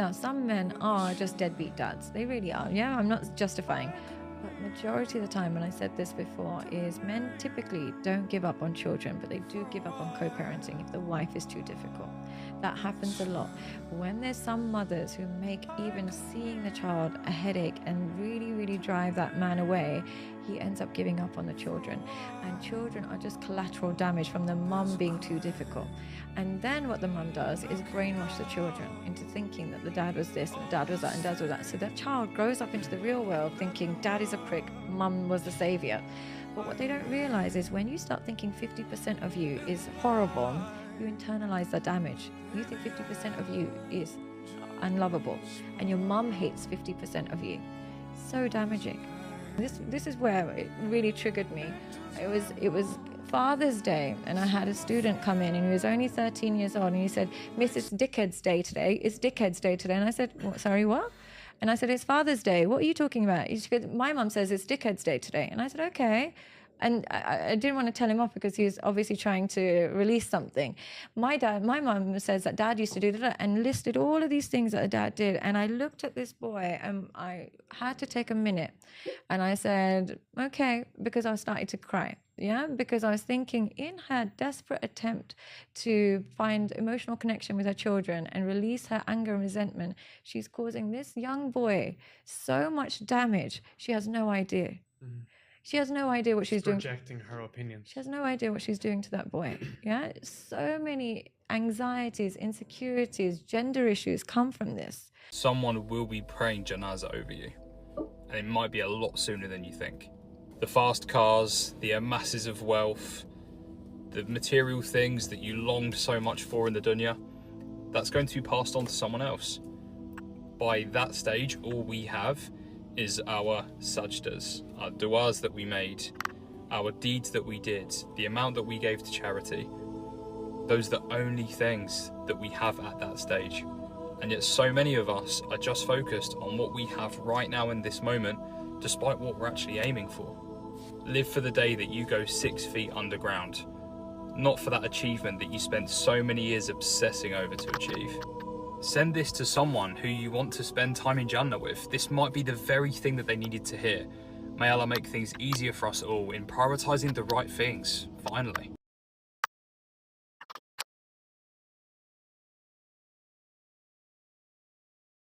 Now, some men are just deadbeat dads. They really are. Yeah, I'm not justifying. But majority of the time, and I said this before, is men typically don't give up on children, but they do give up on co-parenting if the wife is too difficult. That happens a lot. When there's some mothers who make even seeing the child a headache and really, really drive that man away, he ends up giving up on the children. And children are just collateral damage from the mum being too difficult. And then what the mum does is brainwash the children into thinking that the dad was this and the dad was that and dad was that. So that child grows up into the real world thinking dad is a prick, mum was the savior. But what they don't realize is when you start thinking 50% of you is horrible, you internalize the damage. You think 50% of you is unlovable and your mum hates 50% of you. So damaging. This is where it really triggered me. It was Father's Day, and I had a student come in, and he was only 13 years old, and he said, "Miss, it's Dickhead's Day today. It's Dickhead's Day today." And I said, "Sorry, what?" And I said, "It's Father's Day. What are you talking about?" She goes, "My mum says it's Dickhead's Day today." And I said, "Okay." And I didn't want to tell him off because he was obviously trying to release something. My mum says that dad used to do that and listed all of these things that dad did. And I looked at this boy and I had to take a minute. And I said, okay, because I was starting to cry. Yeah, because I was thinking in her desperate attempt to find emotional connection with her children and release her anger and resentment, she's causing this young boy so much damage. She has no idea. Mm-hmm. She has no idea what she's doing. Projecting her opinions. She has no idea what she's doing to that boy. Yeah, so many anxieties, insecurities, gender issues come from this. Someone will be praying janazah over you, and it might be a lot sooner than you think. The fast cars, the masses of wealth, the material things that you longed so much for in the dunya, that's going to be passed on to someone else. By that stage, all we have is our sajdas, our du'as that we made, our deeds that we did, the amount that we gave to charity. Those are the only things that we have at that stage. And yet so many of us are just focused on what we have right now in this moment, despite what we're actually aiming for. Live for the day that you go 6 feet underground, not for that achievement that you spent so many years obsessing over to achieve. Send this to someone who you want to spend time in Jannah with. This might be the very thing that they needed to hear. May Allah make things easier for us all in prioritizing the right things, finally.